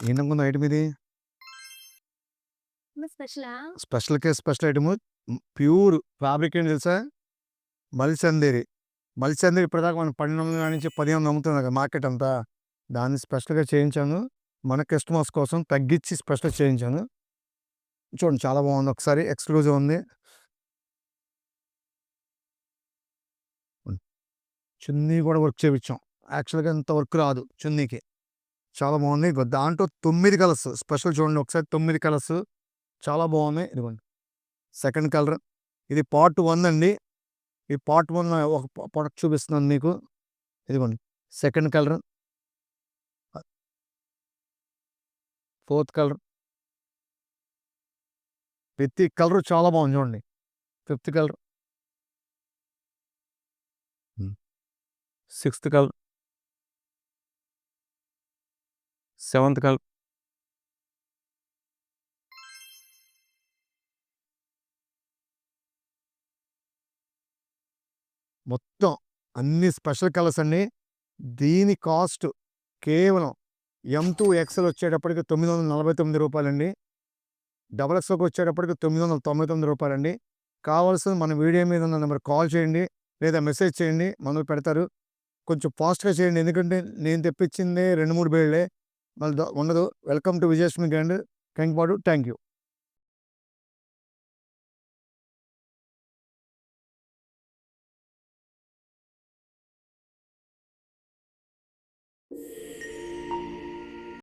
ఏంటనుకున్న item ఇది? స్పెషలా? Special item. Pure fabric ఏంటి తెలుసా? మల్చందేరి. మల్చందేరి ఇప్పటిదాకా మనం 1200 కాడ నుంచి 1500 అమ్ముతున్నారు కదా మార్కెట్ అంతా. దాన్ని స్పెషల్‌గా చేయించాను. మన కస్టమర్స్ కోసం తగ్గించి స్పెషల్‌గా చేయించాను. చూడండి చాలా బాగుంది. ఒకసారి ఎక్స్‌క్లూజివ్ ఉంది. చున్నీ కూడా వర్క్ చేపించాం. యాక్చువల్‌గా ఇంత వర్క్ రాదు చున్నీకి. చాలా బాగుంది. దాంట్లో 9 కలర్స్ స్పెషల్ చూడండి ఒకసారి 9 కలర్స్ చాలా బాగున్నాయి. ఇదిగోండి సెకండ్ కలర్. ఇది పార్ట్ 1 అండి. ఈ పార్ట్ 1 ఒక ప్రొడక్ట్ చూపిస్తున్నాను మీకు. ఇదిగోండి సెకండ్ కలర్, ఫోర్త్ కలర్. ప్రతి కలర్ చాలా బాగుంది చూడండి. Fifth colour, sixth colour, seventh colour. మొత్తం అన్ని స్పెషల్ కలర్స్ అండి. దీని కాస్ట్ కేవలం M2 XL వచ్చేటప్పటికి రూ. 949 డబల్ ఎక్స్‌లోకి వచ్చేటప్పటికి రూ. 999 కావాల్సిన మన వీడియో మీద ఉన్న నెంబర్ కాల్ చేయండి లేదా మెసేజ్ చేయండి. మనోళ్ళు పెడతారు. కొంచెం ఫాస్ట్‌గా చేయండి. ఎందుకంటే నేను తెప్పించిందే 2, 3 బేళ్ళే. మళ్ళీ ఉండదు. Welcome to Vijayalakshmi grand, Kankipadu. Thank you.